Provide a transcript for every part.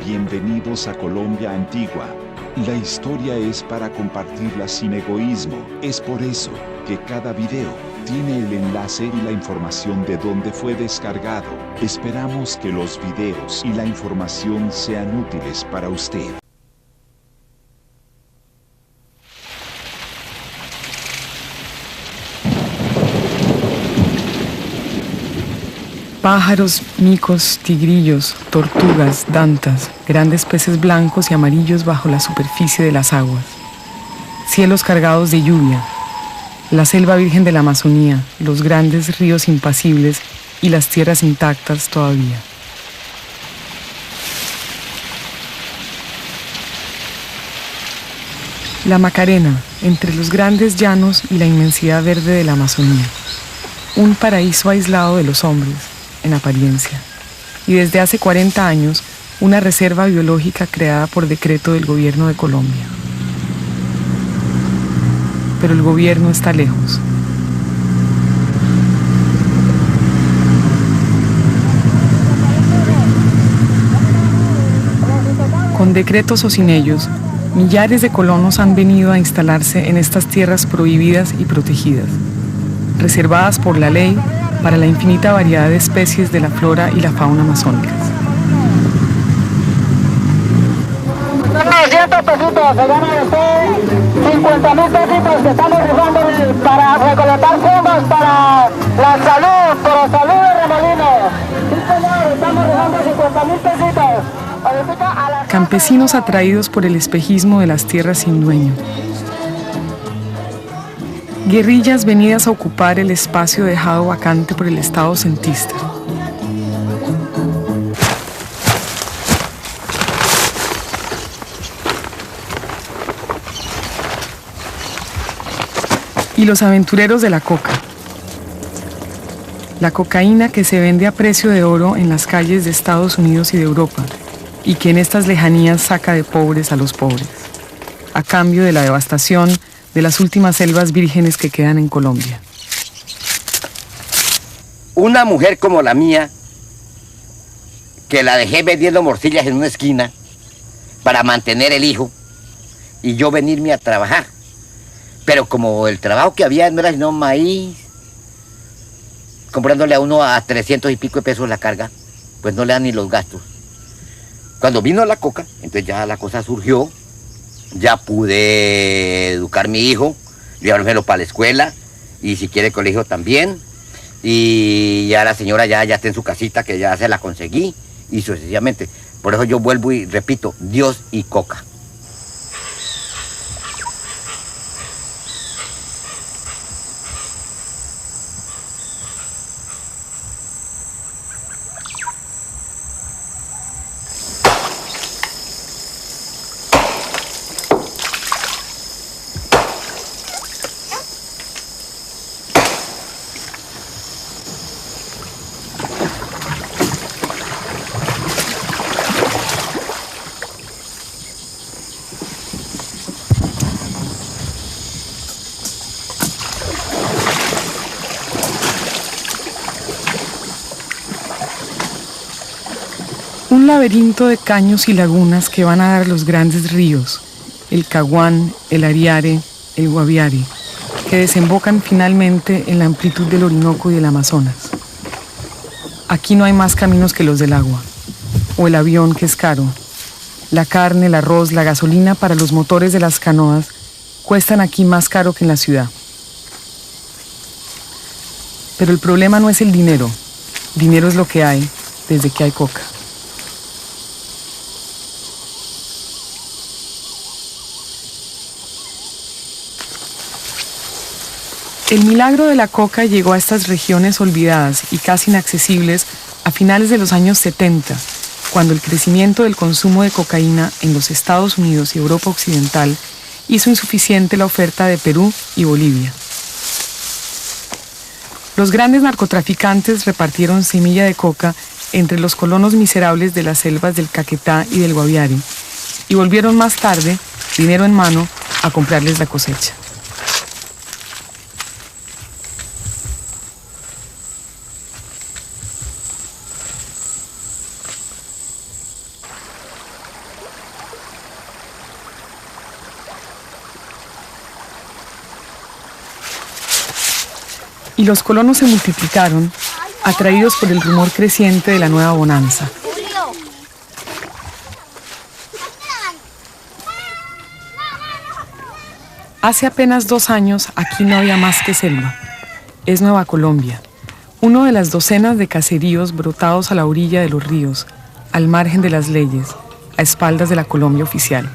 Bienvenidos a Colombia Antigua. La historia es para compartirla sin egoísmo. Es por eso que cada video tiene el enlace y la información de dónde fue descargado. Esperamos que los videos y la información sean útiles para usted. Pájaros, micos, tigrillos, tortugas, dantas, grandes peces blancos y amarillos bajo la superficie de las aguas. Cielos cargados de lluvia, la selva virgen de la Amazonía, los grandes ríos impasibles y las tierras intactas todavía. La Macarena, entre los grandes llanos y la inmensidad verde de la Amazonía. Un paraíso aislado de los hombres, en apariencia, y desde hace 40 años una reserva biológica creada por decreto del gobierno de Colombia. Pero el gobierno está lejos. Con decretos o sin ellos, millares de colonos han venido a instalarse en estas tierras prohibidas y protegidas, reservadas por la ley para la infinita variedad de especies de la flora y la fauna amazónicas. 200 pesitos, se gana usted 50,000 pesitos que estamos rifando para recolectar fondos para la salud, por la salud de Remolinos. Sí, señor, estamos rifando 50,000 pesitos. Campesinos atraídos por el espejismo de las tierras sin dueño. Guerrillas venidas a ocupar el espacio dejado vacante por el Estado centista. Y los aventureros de la coca. La cocaína que se vende a precio de oro en las calles de Estados Unidos y de Europa, y que en estas lejanías saca de pobres a los pobres, a cambio de la devastación de las últimas selvas vírgenes que quedan en Colombia. Una mujer como la mía, que la dejé vendiendo morcillas en una esquina para mantener el hijo y yo venirme a trabajar. Pero como el trabajo que había no era sino maíz, comprándole a uno a 300 y pico de pesos la carga, pues no le dan ni los gastos. Cuando vino la coca, entonces ya la cosa surgió. Ya pude educar a mi hijo, llevármelo para la escuela, y si quiere colegio también. Y ya la señora ya está en su casita, que ya se la conseguí, y sucesivamente. Por eso yo vuelvo y repito, Dios y coca. Un laberinto de caños y lagunas que van a dar los grandes ríos, el Caguán, el Ariare, el Guaviare, que desembocan finalmente en la amplitud del Orinoco y del Amazonas. Aquí no hay más caminos que los del agua, o el avión que es caro. La carne, el arroz, la gasolina para los motores de las canoas cuestan aquí más caro que en la ciudad. Pero el problema no es el dinero. Dinero es lo que hay desde que hay coca. El milagro de la coca llegó a estas regiones olvidadas y casi inaccesibles a finales de los años 70, cuando el crecimiento del consumo de cocaína en los Estados Unidos y Europa Occidental hizo insuficiente la oferta de Perú y Bolivia. Los grandes narcotraficantes repartieron semilla de coca entre los colonos miserables de las selvas del Caquetá y del Guaviare y volvieron más tarde, dinero en mano, a comprarles la cosecha. y los colonos se multiplicaron, atraídos por el rumor creciente de la nueva bonanza. Hace apenas 2 años aquí no había más que selva. Es Nueva Colombia, uno de las docenas de caseríos brotados a la orilla de los ríos, al margen de las leyes, a espaldas de la Colombia oficial.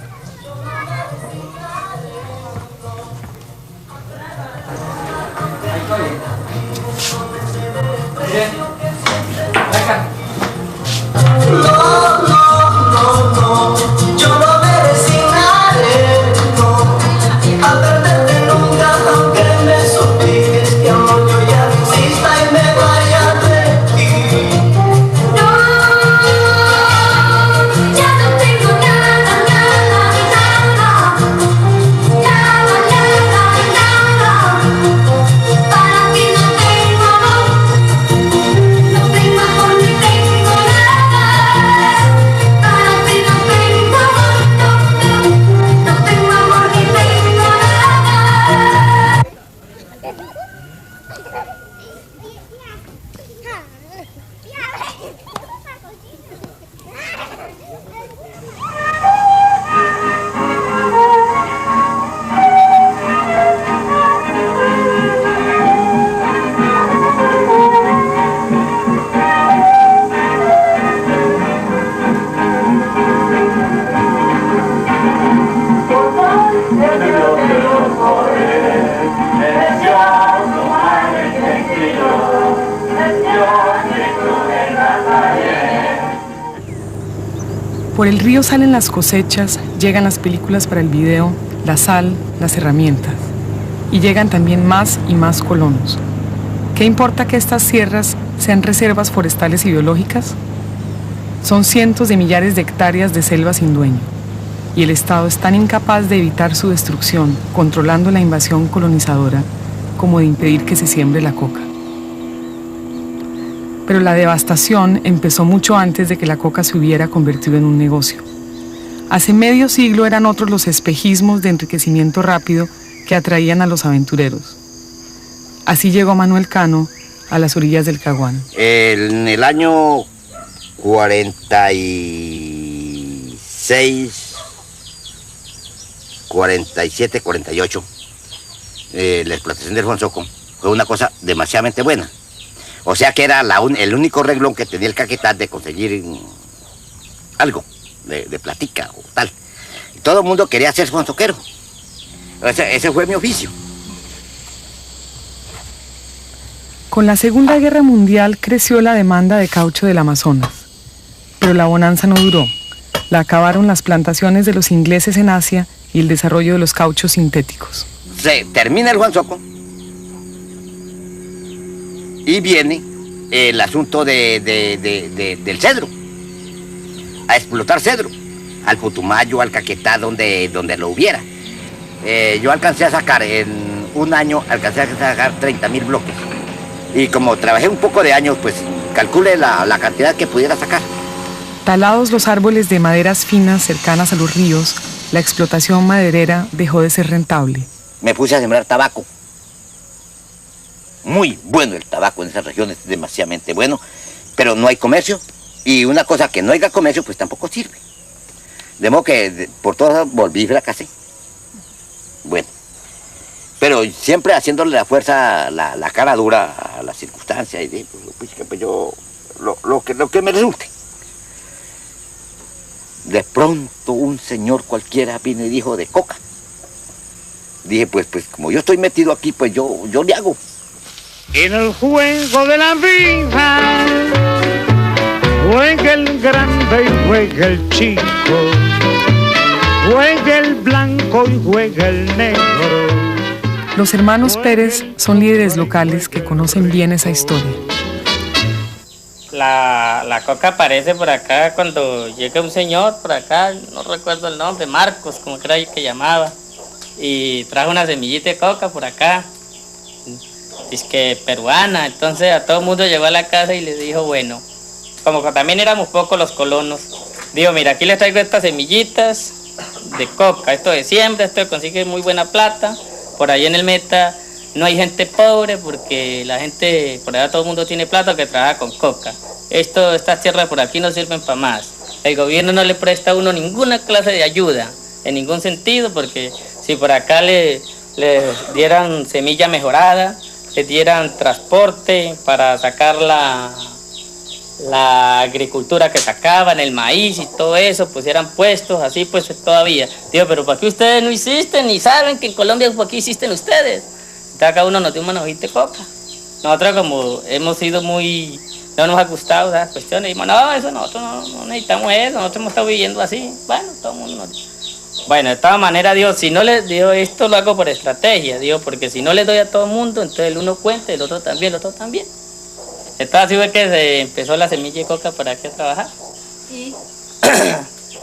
Por el río salen las cosechas, llegan las películas para el video, la sal, las herramientas. Y llegan también más y más colonos. ¿Qué importa que estas sierras sean reservas forestales y biológicas? Son cientos de millares de hectáreas de selva sin dueño. Y el Estado es tan incapaz de evitar su destrucción, controlando la invasión colonizadora, como de impedir que se siembre la coca. Pero la devastación empezó mucho antes de que la coca se hubiera convertido en un negocio. Hace medio siglo eran otros los espejismos de enriquecimiento rápido que atraían a los aventureros. Así llegó Manuel Cano a las orillas del Caguán. En el año 46, 47, 48, la explotación del Juan Soco fue una cosa demasiadamente buena. O sea que era el único reglón que tenía el Caquetá de conseguir algo de platica o tal. Y todo el mundo quería ser juanzoquero. Ese fue mi oficio. Con la Segunda Guerra Mundial creció la demanda de caucho del Amazonas. Pero la bonanza no duró. La acabaron las plantaciones de los ingleses en Asia y el desarrollo de los cauchos sintéticos. Se termina el Juan Soco y viene el asunto del cedro, a explotar cedro, al Putumayo, al Caquetá, donde lo hubiera. Yo alcancé a sacar, en un año, alcancé a sacar 30.000 bloques. Y como trabajé un poco de años, pues calcule la cantidad que pudiera sacar. Talados los árboles de maderas finas cercanas a los ríos, la explotación maderera dejó de ser rentable. Me puse a sembrar tabaco. Muy bueno el tabaco en esas regiones, demasiadamente bueno, pero no hay comercio, y una cosa que no haya comercio, pues tampoco sirve. De modo que por todo volví y fracasé. Bueno, pero siempre haciéndole la fuerza, la cara dura a las circunstancias, y pues yo, lo que me resulte. De pronto un señor cualquiera vino y dijo de coca. Dije, pues como yo estoy metido aquí, pues yo le hago. En el juego de la vida, juega el grande y juega el chico, juega el blanco y juega el negro. Los hermanos Pérez son líderes locales que conocen bien esa historia. La coca aparece por acá cuando llega un señor por acá, no recuerdo el nombre, Marcos, como que era el que llamaba, y trajo una semillita de coca por acá. Es que peruana, entonces a todo el mundo llegó a la casa y le dijo, bueno, como que también éramos pocos los colonos, dijo, mira, aquí les traigo estas semillitas de coca, esto de siembra, esto de consigue muy buena plata, por ahí en el Meta no hay gente pobre porque la gente, por allá todo el mundo tiene plata que trabaja con coca. Estas tierras por aquí no sirven para más. El gobierno no le presta a uno ninguna clase de ayuda, en ningún sentido, porque si por acá le dieran semilla mejorada, le dieran transporte para sacar la agricultura que sacaban, el maíz y todo eso, pusieran puestos, así pues todavía. Digo, pero ¿para qué ustedes no hicisten ni saben que en Colombia por qué hicisten ustedes? Entonces cada uno nos dio un manojito de coca. Nosotros como hemos sido muy... no nos ha gustado esas cuestiones, y dijimos, no, eso nosotros no necesitamos eso, nosotros hemos estado viviendo así. Bueno, todo el mundo nos... Bueno, de todas maneras, digo, si no les digo esto lo hago por estrategia, digo, porque si no le doy a todo el mundo, entonces el uno cuenta, el otro también, el otro también. Entonces así fue que se empezó la semilla de coca para aquí a trabajar.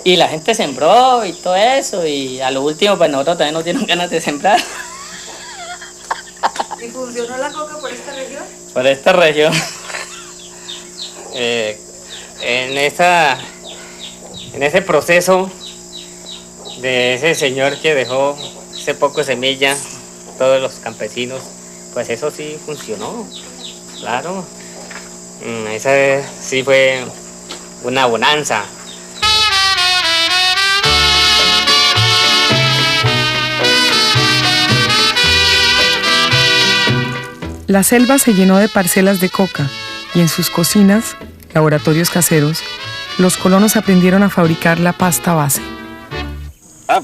Y la gente sembró y todo eso, y a lo último pues nosotros también nos dieron ganas de sembrar. ¿Y funcionó la coca por esta región? Por esta región. En ese proceso de ese señor que dejó ese poco de semilla, todos los campesinos, pues eso sí funcionó, claro. Esa sí fue una bonanza. La selva se llenó de parcelas de coca y en sus cocinas, laboratorios caseros, los colonos aprendieron a fabricar la pasta base.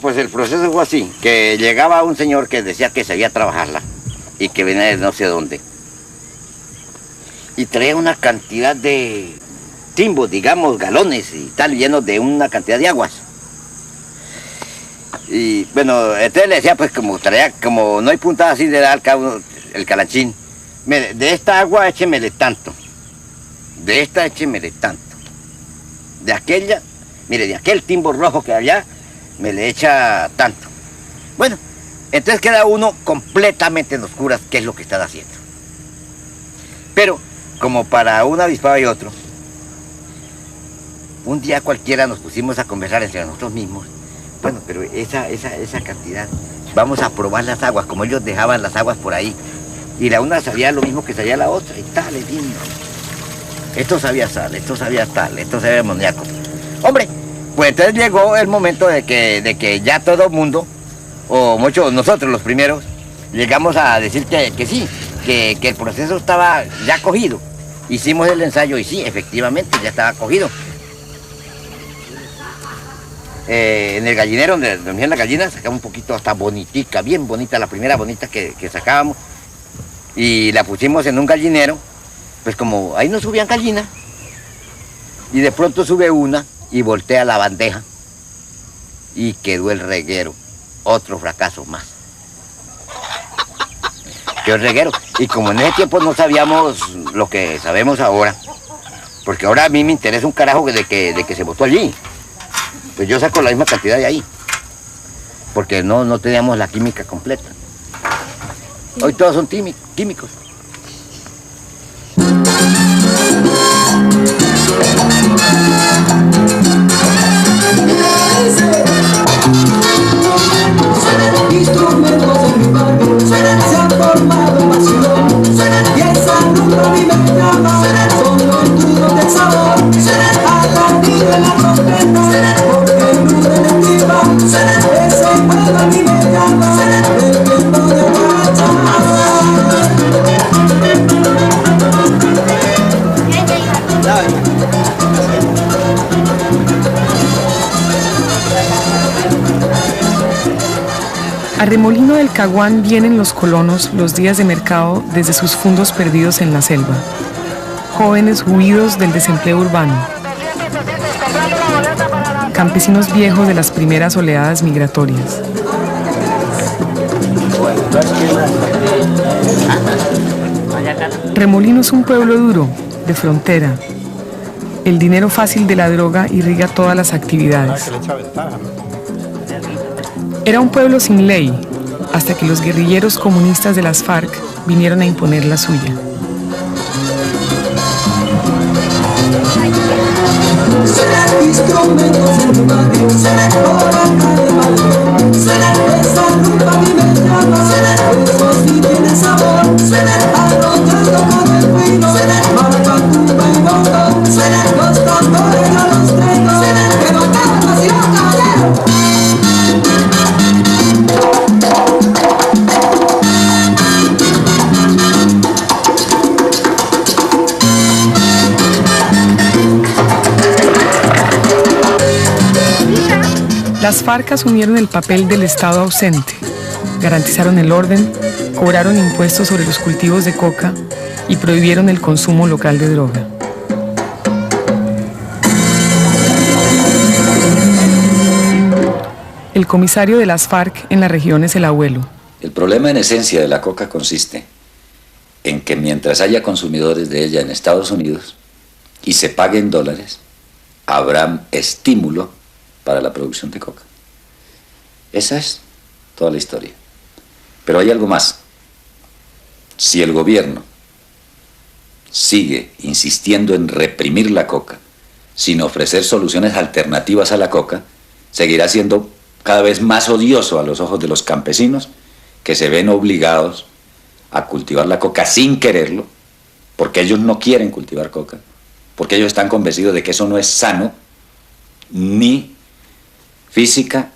Pues el proceso fue así, que llegaba un señor que decía que sabía trabajarla y que venía de no sé dónde. Y traía una cantidad de timbos, digamos, galones y tal, llenos de una cantidad de aguas. Y bueno, entonces le decía, pues como traía, como no hay puntada así, le da al cabo el calanchín. Mire, de esta agua échemele tanto, de esta échemele tanto, de aquella, mire, de aquel timbo rojo que allá, me le echa tanto. Bueno, entonces queda uno completamente en oscuras qué es lo que están haciendo. Pero, como para un avispado y otro, un día cualquiera nos pusimos a conversar entre nosotros mismos. Bueno, pero esa cantidad, vamos a probar las aguas, como ellos dejaban las aguas por ahí. Y la una sabía lo mismo que sabía la otra, y tal, es lindo. Esto sabía sal, esto sabía tal, esto sabía amoníaco. ¡Hombre! Pues entonces llegó el momento de que ya todo el mundo, o muchos nosotros los primeros, llegamos a decir que sí, que el proceso estaba ya cogido. Hicimos el ensayo y sí, efectivamente, ya estaba cogido. En el gallinero donde dormían las gallinas, sacamos un poquito hasta bonitica, bien bonita, la primera bonita que sacábamos. Y la pusimos en un gallinero, pues como ahí no subían gallinas, y de pronto sube una y voltea la bandeja y quedó el reguero, otro fracaso más. Quedó el reguero, y como en ese tiempo no sabíamos lo que sabemos ahora, porque ahora a mí me interesa un carajo de que se botó allí, pues yo saco la misma cantidad de ahí, porque no teníamos la química completa. Hoy todos son químicos. Instrumentos en mi barrio, se ha formado un vacilón, y esa rumba a mí me llama, son los duros de sabor, a la vida en la trompeta, porque el nudo en el tiba, ese juego a mí me llama, el tiempo de A Remolino del Caguán vienen los colonos los días de mercado desde sus fundos perdidos en la selva. Jóvenes huidos del desempleo urbano. Campesinos viejos de las primeras oleadas migratorias. Remolino es un pueblo duro, de frontera. El dinero fácil de la droga irriga todas las actividades. Era un pueblo sin ley, hasta que los guerrilleros comunistas de las FARC vinieron a imponer la suya. Serán instrumentos en tu barrio, por acá de Madrid, esa rumba a mí me llama, eso sí tiene sabor. Las FARC asumieron el papel del Estado ausente, garantizaron el orden, cobraron impuestos sobre los cultivos de coca y prohibieron el consumo local de droga. El comisario de las FARC en la región es el abuelo. El problema en esencia de la coca consiste en que mientras haya consumidores de ella en Estados Unidos y se pague en dólares, habrá estímulo para la producción de coca. Esa es toda la historia. Pero hay algo más. Si el gobierno sigue insistiendo en reprimir la coca sin ofrecer soluciones alternativas a la coca, seguirá siendo cada vez más odioso a los ojos de los campesinos que se ven obligados a cultivar la coca sin quererlo, porque ellos no quieren cultivar coca, porque ellos están convencidos de que eso no es sano, ni física,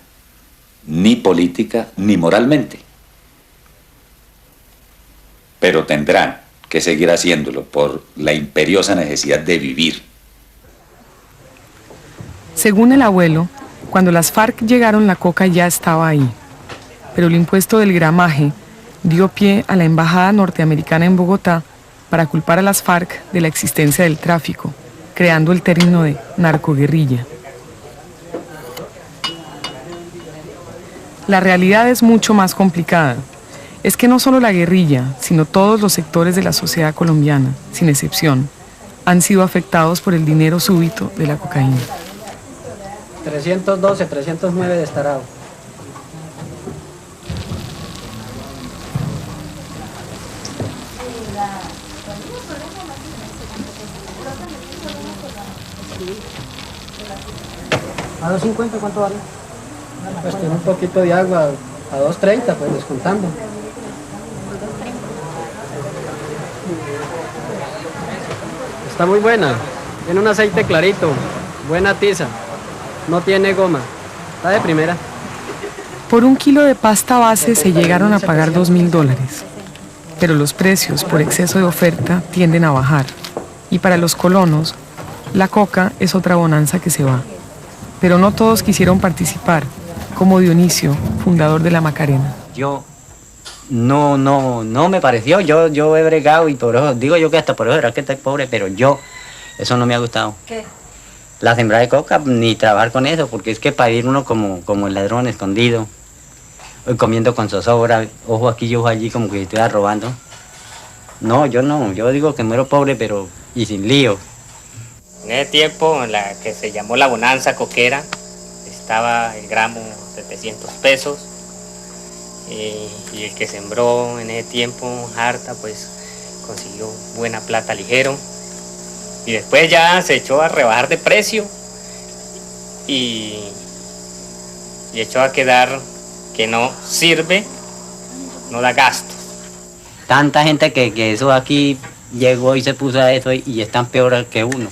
ni política, ni moralmente. Pero tendrán que seguir haciéndolo por la imperiosa necesidad de vivir. Según el abuelo, cuando las FARC llegaron, la coca ya estaba ahí, pero el impuesto del gramaje dio pie a la embajada norteamericana en Bogotá para culpar a las FARC de la existencia del tráfico, creando el término de narcoguerrilla. La realidad es mucho más complicada. Es que no solo la guerrilla, sino todos los sectores de la sociedad colombiana, sin excepción, han sido afectados por el dinero súbito de la cocaína. 312, 309 de Estarao. ¿A 2.50 cuánto vale? Pues tiene un poquito de agua, a 2.30 pues descontando. Está muy buena, tiene un aceite clarito, buena tiza. No tiene goma, está de primera. Por un kilo de pasta base se llegaron a pagar $2.000, pero los precios por exceso de oferta tienden a bajar. Y para los colonos, la coca es otra bonanza que se va. Pero no todos quisieron participar, como Dionisio, fundador de la Macarena. Yo no me pareció, yo he bregado y por eso, digo yo que hasta por eso era que estoy pobre, pero eso no me ha gustado. ¿Qué? La sembrada de coca, ni trabajar con eso, porque es que para ir uno como el ladrón escondido, comiendo con zozobra, ojo aquí y ojo allí, como que estuviera robando. No, yo digo que muero pobre, pero y sin lío. En ese tiempo, en la que se llamó la bonanza coquera, estaba el gramo 700 pesos, y el que sembró en ese tiempo harta, pues consiguió buena plata ligero. Y después ya se echó a rebajar de precio y echó a quedar que no sirve, no da gasto. Tanta gente que eso aquí llegó y se puso a eso y están peor que uno.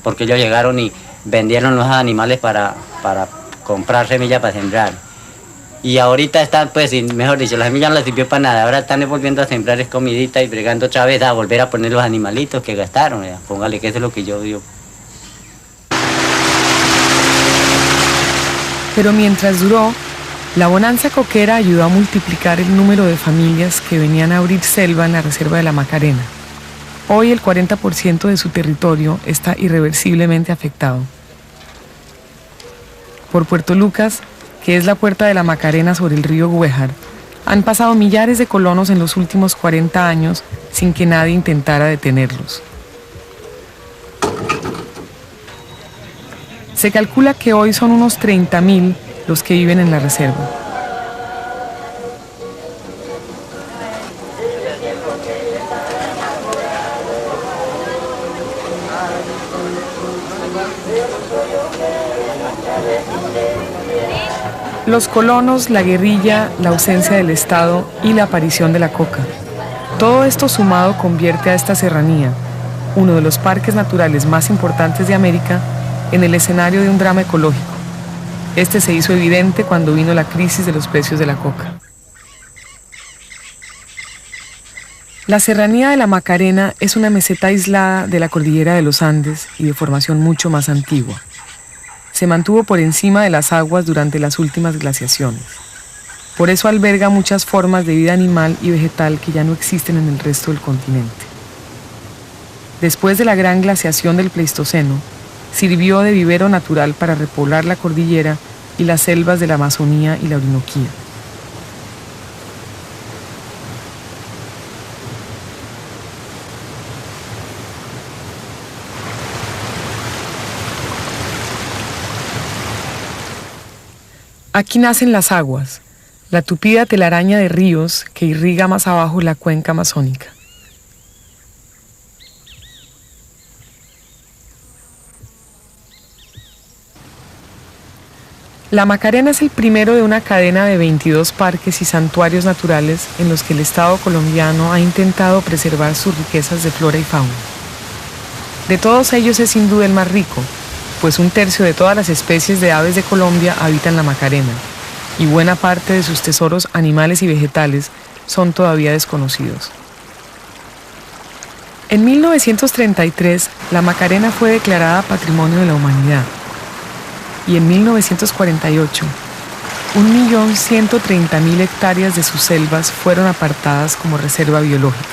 Porque ellos llegaron y vendieron los animales para comprar semillas para sembrar. Y ahorita están, pues, mejor dicho, la semilla no les sirvió para nada. Ahora están volviendo a sembrar es comidita y bregando otra vez a volver a poner los animalitos que gastaron. Póngale que eso es lo que yo digo. Pero mientras duró, la bonanza coquera ayudó a multiplicar el número de familias que venían a abrir selva en la reserva de la Macarena. Hoy el 40% de su territorio está irreversiblemente afectado. Por Puerto Lucas, que es la puerta de la Macarena sobre el río Güéjar, han pasado millares de colonos en los últimos 40 años sin que nadie intentara detenerlos. Se calcula que hoy son unos 30.000 los que viven en la reserva. Los colonos, la guerrilla, la ausencia del Estado y la aparición de la coca. Todo esto sumado convierte a esta serranía, uno de los parques naturales más importantes de América, en el escenario de un drama ecológico. Este se hizo evidente cuando vino la crisis de los precios de la coca. La serranía de la Macarena es una meseta aislada de la cordillera de los Andes y de formación mucho más antigua. se mantuvo por encima de las aguas durante las últimas glaciaciones. Por eso alberga muchas formas de vida animal y vegetal que ya no existen en el resto del continente. Después de la gran glaciación del Pleistoceno, sirvió de vivero natural para repoblar la cordillera y las selvas de la Amazonía y la Orinoquía. Aquí nacen las aguas, la tupida telaraña de ríos que irriga más abajo la cuenca amazónica. La Macarena es el primero de una cadena de 22 parques y santuarios naturales en los que el Estado colombiano ha intentado preservar sus riquezas de flora y fauna. De todos ellos es sin duda el más rico, pues 1/3 de todas las especies de aves de Colombia habitan la Macarena, y buena parte de sus tesoros animales y vegetales son todavía desconocidos. En 1933, la Macarena fue declarada Patrimonio de la Humanidad, y en 1948, 1.130.000 hectáreas de sus selvas fueron apartadas como reserva biológica.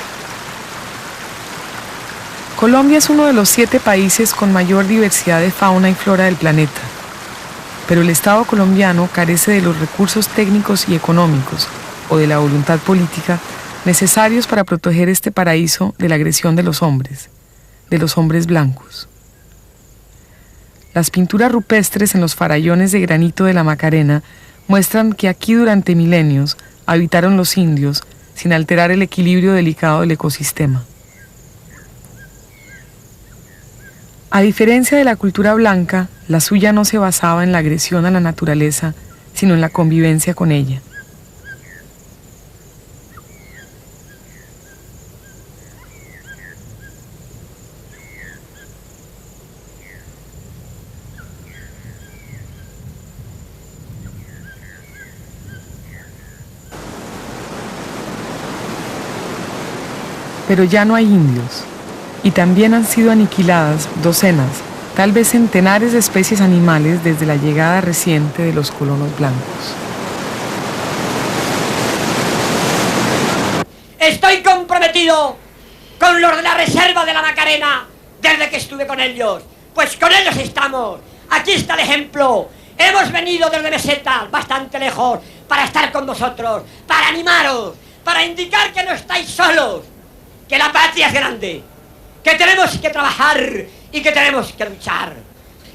Colombia es uno de los 7 países con mayor diversidad de fauna y flora del planeta, pero el Estado colombiano carece de los recursos técnicos y económicos o de la voluntad política necesarios para proteger este paraíso de la agresión de los hombres blancos. Las pinturas rupestres en los farallones de granito de la Macarena muestran que aquí durante milenios habitaron los indios sin alterar el equilibrio delicado del ecosistema. A diferencia de la cultura blanca, la suya no se basaba en la agresión a la naturaleza, sino en la convivencia con ella. Pero ya no hay indios, y también han sido aniquiladas docenas, tal vez centenares de especies animales desde la llegada reciente de los colonos blancos. Estoy comprometido con los de la reserva de la Macarena desde que estuve con ellos. Pues con ellos estamos. Aquí está el ejemplo. Hemos venido desde Mesetas, bastante lejos, para estar con vosotros, para animaros, para indicar que no estáis solos, que la patria es grande, que tenemos que trabajar y que tenemos que luchar.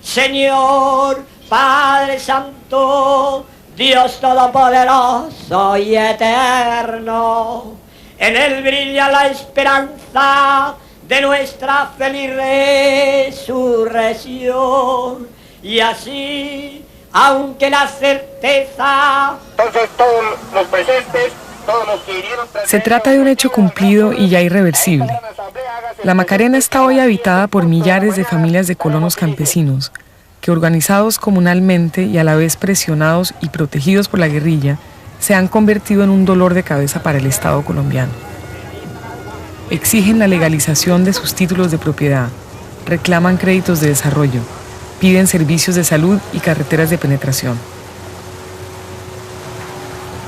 Señor, Padre Santo, Dios Todopoderoso y Eterno, en Él brilla la esperanza de nuestra feliz resurrección. Y así, aunque la certeza... Entonces todos los presentes, todos los que vinieron... Se trata de un hecho cumplido y ya irreversible. La Macarena está hoy habitada por millares de familias de colonos campesinos, que organizados comunalmente y a la vez presionados y protegidos por la guerrilla, se han convertido en un dolor de cabeza para el Estado colombiano. Exigen la legalización de sus títulos de propiedad, reclaman créditos de desarrollo, piden servicios de salud y carreteras de penetración.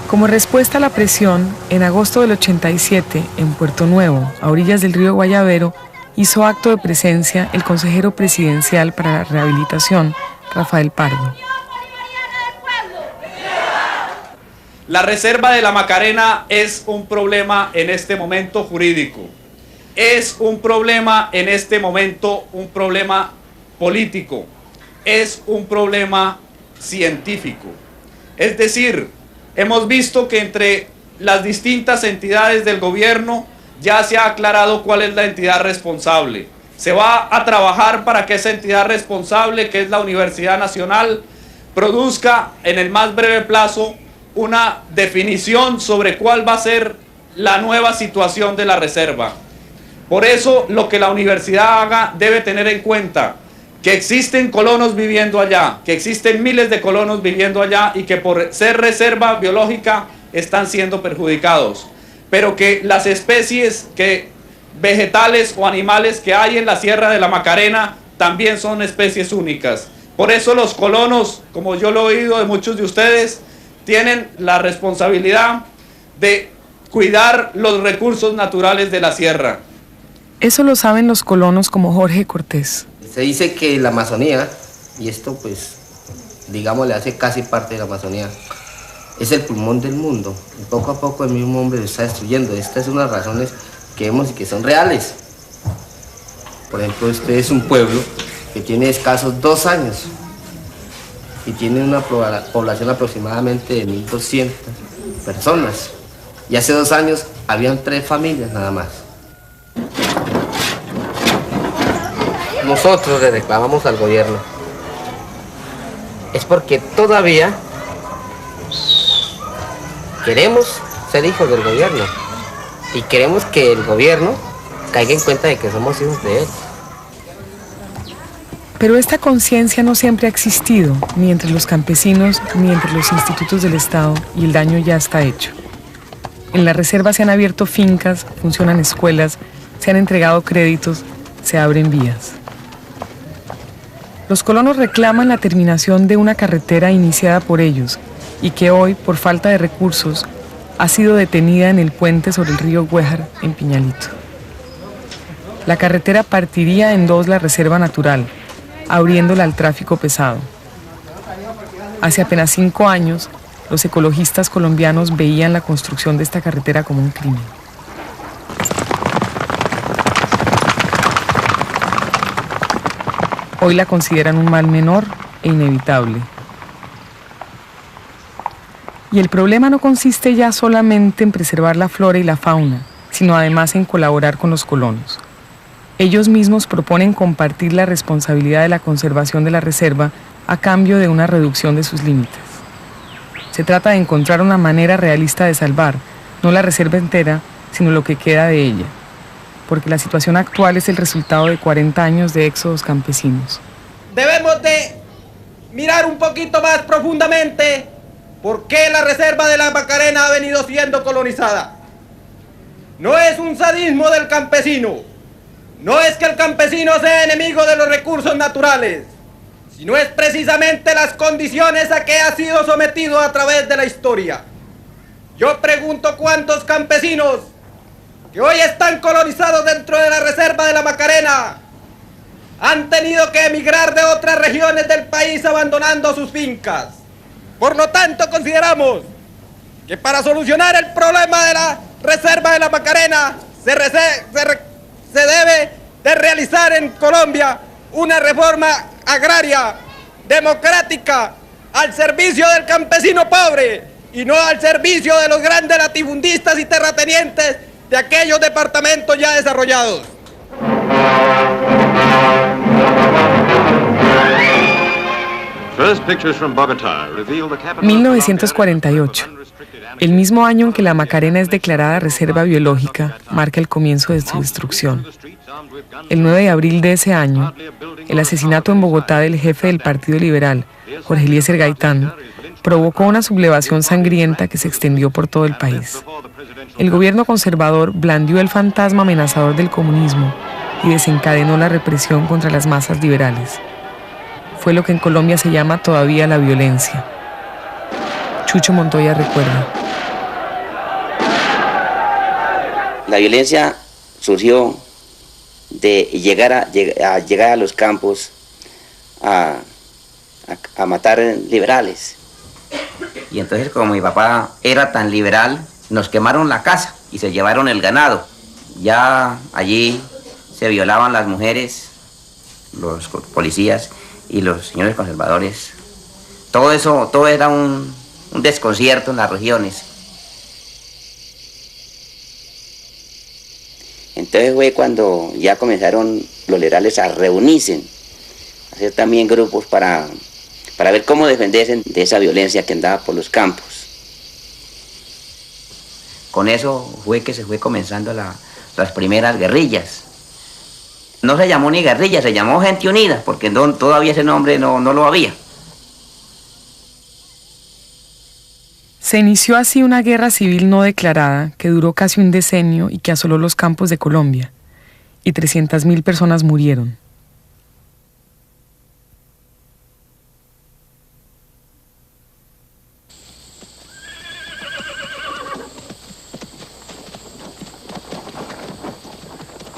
Como respuesta a la presión, en agosto del 87, en Puerto Nuevo, a orillas del río Guayavero, hizo acto de presencia el consejero presidencial para la rehabilitación, Rafael Pardo. La reserva de la Macarena es un problema en este momento jurídico. Es un problema en este momento, un problema político. Es un problema científico. Es decir, hemos visto que entre las distintas entidades del gobierno ya se ha aclarado cuál es la entidad responsable. Se va a trabajar para que esa entidad responsable, que es la Universidad Nacional, produzca en el más breve plazo una definición sobre cuál va a ser la nueva situación de la reserva. Por eso, lo que la universidad haga debe tener en cuenta que existen colonos viviendo allá, que existen miles de colonos viviendo allá y que por ser reserva biológica están siendo perjudicados, pero que las especies vegetales o animales que hay en la Sierra de la Macarena también son especies únicas, Por eso los colonos, como yo lo he oído de muchos de ustedes, tienen la responsabilidad de cuidar los recursos naturales de la sierra. Eso lo saben los colonos como Jorge Cortés. Se dice que la Amazonía, y esto pues, digamos, le hace casi parte de la Amazonía, es el pulmón del mundo. Y poco a poco el mismo hombre lo está destruyendo. Estas son las razones que vemos y que son reales. Por ejemplo, este es un pueblo que tiene escasos 2 años y tiene una población aproximadamente de 1.200 personas. Y hace 2 años habían 3 familias nada más. Nosotros le reclamamos al gobierno. Es porque todavía queremos ser hijos del gobierno y queremos que el gobierno caiga en cuenta de que somos hijos de él. Pero esta conciencia no siempre ha existido, ni entre los campesinos, ni entre los institutos del Estado, y el daño ya está hecho. En la reserva se han abierto fincas, funcionan escuelas, se han entregado créditos, se abren vías. Los colonos reclaman la terminación de una carretera iniciada por ellos y que hoy, por falta de recursos, ha sido detenida en el puente sobre el río Güéjar, en Piñalito. La carretera partiría en 2 la reserva natural, abriéndola al tráfico pesado. Hace apenas 5 años, los ecologistas colombianos veían la construcción de esta carretera como un crimen. Hoy la consideran un mal menor e inevitable. Y el problema no consiste ya solamente en preservar la flora y la fauna, sino además en colaborar con los colonos. Ellos mismos proponen compartir la responsabilidad de la conservación de la reserva a cambio de una reducción de sus límites. Se trata de encontrar una manera realista de salvar, no la reserva entera, sino lo que queda de ella, porque la situación actual es el resultado de 40 años de éxodos campesinos. Debemos de mirar un poquito más profundamente por qué la reserva de la Macarena ha venido siendo colonizada. No es un sadismo del campesino, no es que el campesino sea enemigo de los recursos naturales, sino es precisamente las condiciones a que ha sido sometido a través de la historia. Yo pregunto cuántos campesinos que hoy están colonizados dentro de la reserva de la Macarena han tenido que emigrar de otras regiones del país abandonando sus fincas. Por lo tanto, consideramos que para solucionar el problema de la reserva de la Macarena se debe de realizar en Colombia una reforma agraria, democrática, al servicio del campesino pobre y no al servicio de los grandes latifundistas y terratenientes de aquellos departamentos ya desarrollados. 1948. El mismo año en que la Macarena es declarada reserva biológica, marca el comienzo de su destrucción. El 9 de abril de ese año, el asesinato en Bogotá del jefe del Partido Liberal, Jorge Eliezer Gaitán, provocó una sublevación sangrienta que se extendió por todo el país. El gobierno conservador blandió el fantasma amenazador del comunismo y desencadenó la represión contra las masas liberales. Fue lo que en Colombia se llama todavía la violencia. Chucho Montoya recuerda. La violencia surgió de llegar a los campos a matar liberales. Y entonces, como mi papá era tan liberal, nos quemaron la casa y se llevaron el ganado. Ya allí se violaban las mujeres, los policías y los señores conservadores. Todo era un desconcierto en las regiones. Entonces fue cuando ya comenzaron los liberales a reunirse, a hacer también grupos para ver cómo defenderse de esa violencia que andaba por los campos. Con eso fue que se fue comenzando las primeras guerrillas. No se llamó ni guerrilla, se llamó Gente Unida, porque todavía ese nombre no lo había. Se inició así una guerra civil no declarada que duró casi un decenio y que asoló los campos de Colombia, y 300.000 personas murieron.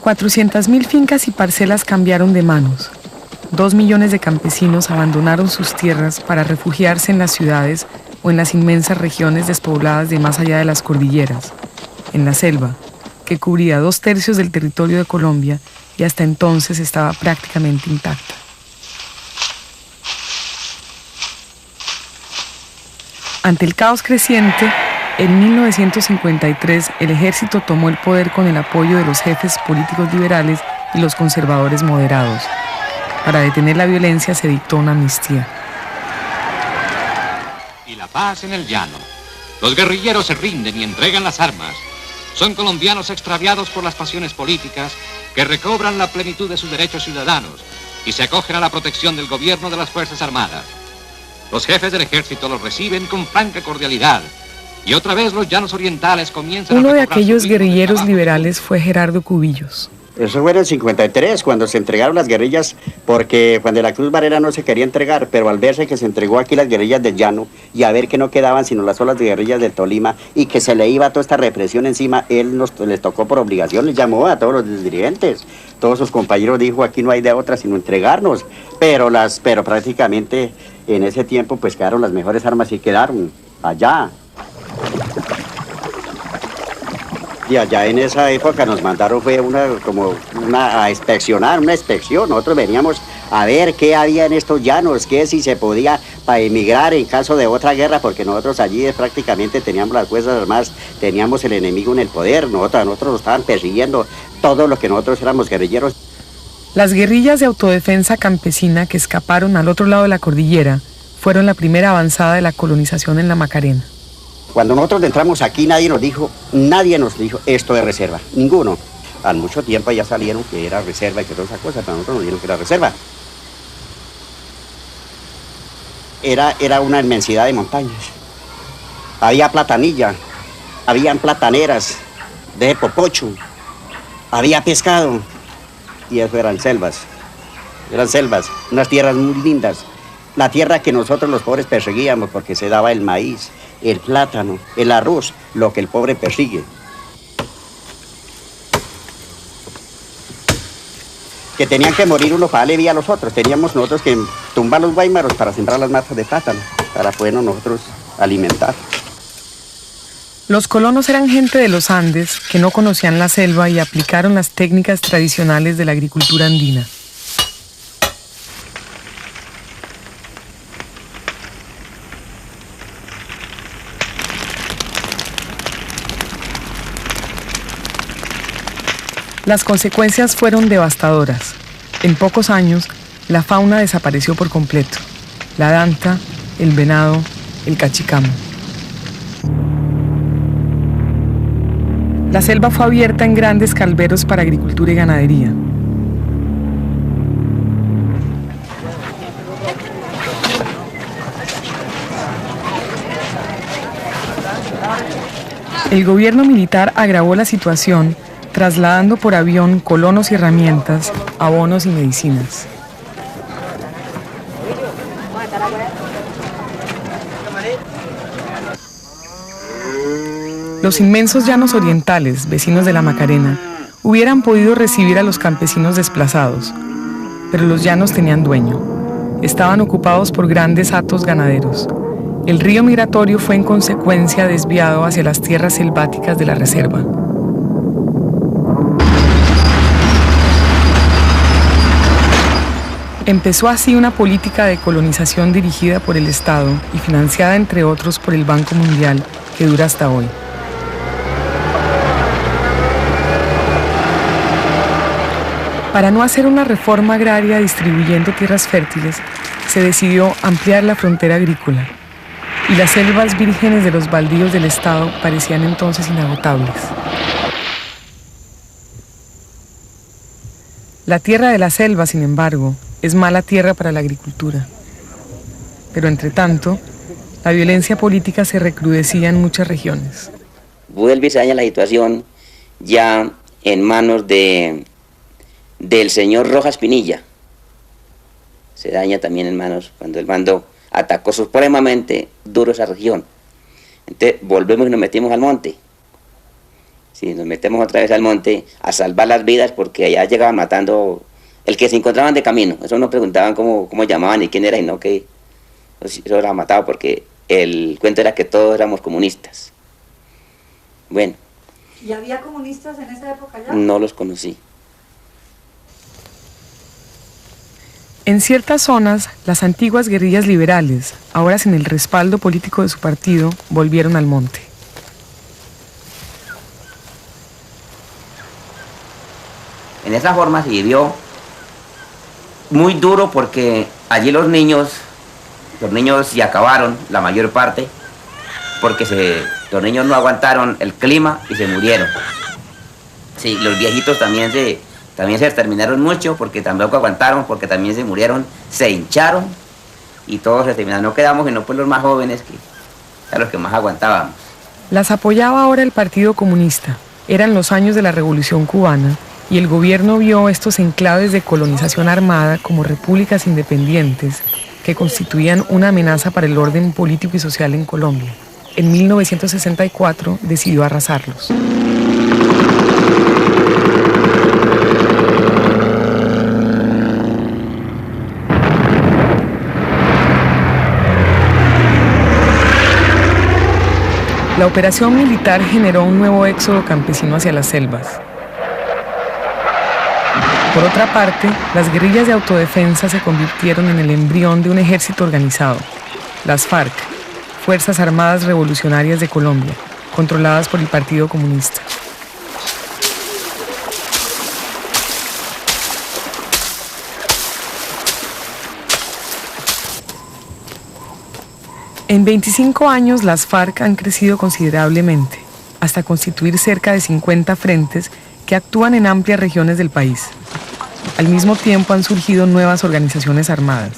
400.000 fincas y parcelas cambiaron de manos. 2 millones de campesinos abandonaron sus tierras para refugiarse en las ciudades o en las inmensas regiones despobladas de más allá de las cordilleras, en la selva, que cubría 2/3 del territorio de Colombia y hasta entonces estaba prácticamente intacta. Ante el caos creciente, en 1953 el ejército tomó el poder con el apoyo de los jefes políticos liberales y los conservadores moderados. Para detener la violencia se dictó una amnistía. Y la paz en el llano. Los guerrilleros se rinden y entregan las armas. Son colombianos extraviados por las pasiones políticas que recobran la plenitud de sus derechos ciudadanos y se acogen a la protección del gobierno de las Fuerzas Armadas. Los jefes del ejército los reciben con franca cordialidad y otra vez los llanos orientales comienzan Uno de aquellos guerrilleros liberales fue Gerardo Cubillos. Eso fue en el 53, cuando se entregaron las guerrillas, porque Juan de la Cruz Varela no se quería entregar, pero al verse que se entregó aquí las guerrillas del llano y a ver que no quedaban sino las solas de guerrillas del Tolima y que se le iba toda esta represión encima, les tocó por obligación, les llamó a todos los dirigentes, todos sus compañeros dijo aquí no hay de otra sino entregarnos, pero prácticamente en ese tiempo pues quedaron las mejores armas y quedaron allá. Y allá en esa época nos mandaron fue a inspeccionar, una inspección. Nosotros veníamos a ver qué había en estos llanos, qué si se podía para emigrar en caso de otra guerra, porque nosotros allí prácticamente teníamos las Fuerzas Armadas, teníamos el enemigo en el poder, nosotros nos estaban persiguiendo todo lo que nosotros éramos guerrilleros. Las guerrillas de autodefensa campesina que escaparon al otro lado de la cordillera fueron la primera avanzada de la colonización en la Macarena. Cuando nosotros entramos aquí nadie nos dijo esto es reserva, ninguno. Al mucho tiempo ya salieron que era reserva y que toda esa cosa, pero nosotros nos dijeron que era reserva. Era una inmensidad de montañas. Había platanilla, habían plataneras de popocho, había pescado y eso eran selvas, unas tierras muy lindas. La tierra que nosotros los pobres perseguíamos porque se daba el maíz, el plátano, el arroz, lo que el pobre persigue. Que tenían que morir uno para darle vida a los otros. Teníamos nosotros que tumbar los guaymaros para sembrar las matas de plátano, para podernos nosotros alimentar. Los colonos eran gente de los Andes que no conocían la selva y aplicaron las técnicas tradicionales de la agricultura andina. Las consecuencias fueron devastadoras. En pocos años, la fauna desapareció por completo. La danta, el venado, el cachicamo. La selva fue abierta en grandes calderos para agricultura y ganadería. El gobierno militar agravó la situación trasladando por avión colonos y herramientas, abonos y medicinas. Los inmensos llanos orientales, vecinos de la Macarena, hubieran podido recibir a los campesinos desplazados, pero los llanos tenían dueño. Estaban ocupados por grandes hatos ganaderos. El río migratorio fue en consecuencia desviado hacia las tierras selváticas de la reserva. Empezó así una política de colonización dirigida por el Estado y financiada entre otros por el Banco Mundial, que dura hasta hoy. Para no hacer una reforma agraria distribuyendo tierras fértiles, se decidió ampliar la frontera agrícola, y las selvas vírgenes de los baldíos del Estado parecían entonces inagotables. La tierra de la selva, sin embargo, es mala tierra para la agricultura. Pero entre tanto, la violencia política se recrudecía en muchas regiones. Vuelve y se daña la situación ya en manos del señor Rojas Pinilla. Se daña también en manos cuando el mando atacó supremamente duro esa región. Entonces volvemos y nos metimos al monte. Sí, nos metemos otra vez al monte a salvar las vidas porque allá llegaban matando el que se encontraban de camino. Eso nos preguntaban cómo llamaban y quién era y no que eso era matado porque el cuento era que todos éramos comunistas. Bueno. ¿Y había comunistas en esa época ya? No los conocí. En ciertas zonas, las antiguas guerrillas liberales, ahora sin el respaldo político de su partido, volvieron al monte. En esa forma se vivió muy duro porque allí los niños se acabaron, la mayor parte, porque los niños no aguantaron el clima y se murieron. Sí, los viejitos también se exterminaron mucho porque tampoco aguantaron, porque también se murieron, se hincharon y todos se terminaron. No quedamos sino pues los más jóvenes, que eran los que más aguantábamos. Las apoyaba ahora el Partido Comunista. Eran los años de la Revolución Cubana y el gobierno vio estos enclaves de colonización armada como repúblicas independientes que constituían una amenaza para el orden político y social en Colombia. En 1964 decidió arrasarlos. La operación militar generó un nuevo éxodo campesino hacia las selvas. Por otra parte, las guerrillas de autodefensa se convirtieron en el embrión de un ejército organizado, las FARC, Fuerzas Armadas Revolucionarias de Colombia, controladas por el Partido Comunista. En 25 años, las FARC han crecido considerablemente, hasta constituir cerca de 50 frentes que actúan en amplias regiones del país. Al mismo tiempo han surgido nuevas organizaciones armadas.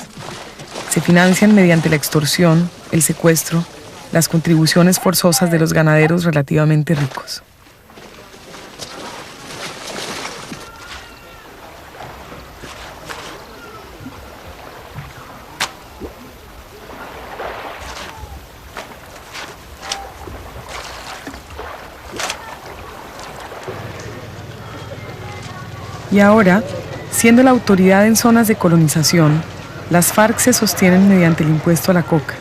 Se financian mediante la extorsión, el secuestro, las contribuciones forzosas de los ganaderos relativamente ricos. Y ahora, siendo la autoridad en zonas de colonización, las FARC se sostienen mediante el impuesto a la coca.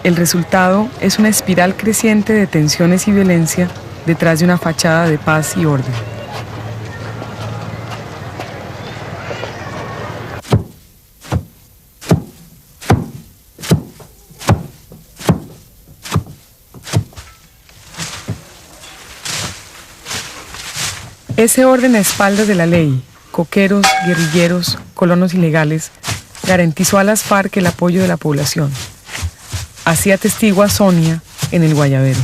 El resultado es una espiral creciente de tensiones y violencia detrás de una fachada de paz y orden. Ese orden a espaldas de la ley, coqueros, guerrilleros, colonos ilegales, garantizó a las FARC el apoyo de la población. Así atestigua Sonia en el Guayabero.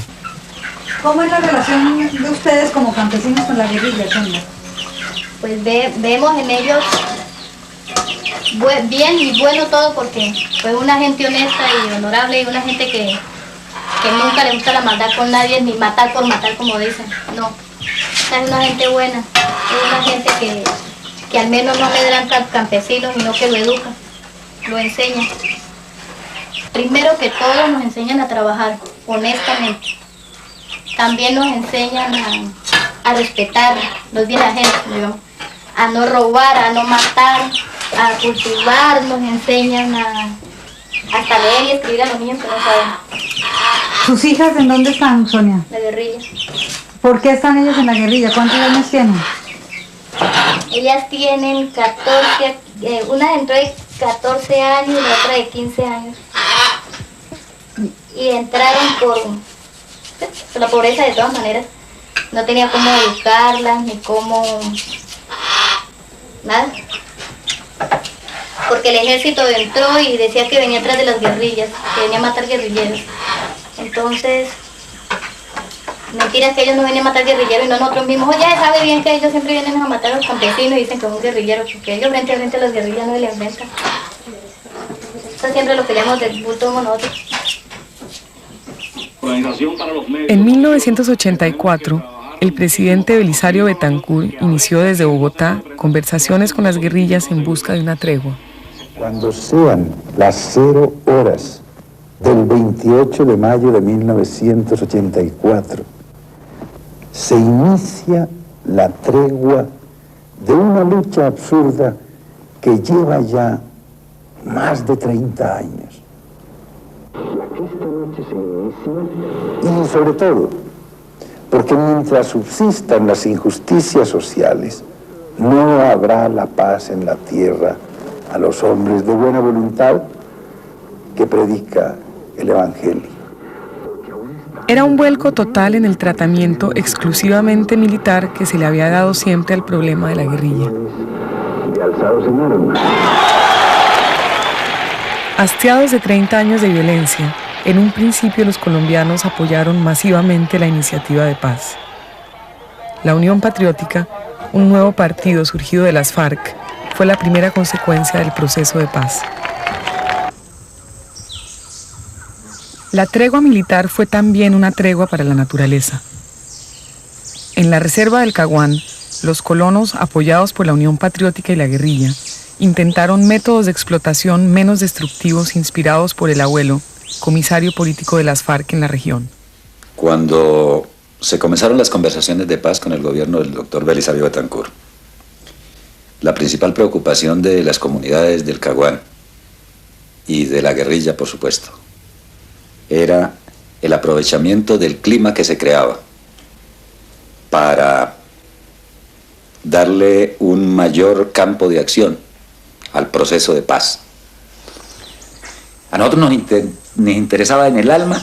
¿Cómo es la relación de ustedes como campesinos con la guerrilla, Sonia? Pues vemos en ellos bien y bueno todo porque fue una gente honesta y honorable y una gente que nunca le gusta la maldad con nadie ni matar por matar como dicen, no. Es una gente buena, es una gente que al menos no amedrenta al campesino, sino que lo educa, lo enseña. Primero que todo nos enseñan a trabajar honestamente. También nos enseñan a respetar los bienes ajenos, digamos, a no robar, a no matar, a cultivar, nos enseñan hasta leer y escribir a los niños que no saben. ¿Sus hijas en dónde están, Sonia? La guerrilla. ¿Por qué están ellas en la guerrilla? ¿Cuántos años tienen? Ellas tienen 14, una entró de 14 años y la otra de 15 años. Y entraron por la pobreza de todas maneras. No tenía cómo educarlas, ni cómo... nada. Porque el ejército entró y decía que venía atrás de las guerrillas, que venía a matar guerrilleros. Entonces... mentiras que ellos no venían a matar guerrilleros y no nosotros mismos. Oye, sabe bien que ellos siempre vienen a matar a los campesinos y dicen que son guerrilleros, porque ellos frente a frente a las guerrillas no les enfrentan. Eso siempre lo peleamos del bulto nosotros. En 1984, el presidente Belisario Betancur inició desde Bogotá conversaciones con las guerrillas en busca de una tregua. Cuando sean las 0 horas del 28 de mayo de 1984, se inicia la tregua de una lucha absurda que lleva ya más de 30 años. Y sobre todo, porque mientras subsistan las injusticias sociales, no habrá la paz en la tierra a los hombres de buena voluntad que predica el Evangelio. Era un vuelco total en el tratamiento exclusivamente militar que se le había dado siempre al problema de la guerrilla. Hastiados de 30 años de violencia, en un principio los colombianos apoyaron masivamente la iniciativa de paz. La Unión Patriótica, un nuevo partido surgido de las FARC, fue la primera consecuencia del proceso de paz. La tregua militar fue también una tregua para la naturaleza. En la reserva del Caguán, los colonos, apoyados por la Unión Patriótica y la guerrilla, intentaron métodos de explotación menos destructivos inspirados por el abuelo, comisario político de las FARC en la región. Cuando se comenzaron las conversaciones de paz con el gobierno del doctor Belisario Betancur, la principal preocupación de las comunidades del Caguán y de la guerrilla, por supuesto, era el aprovechamiento del clima que se creaba para darle un mayor campo de acción al proceso de paz. A nosotros nos interesaba en el alma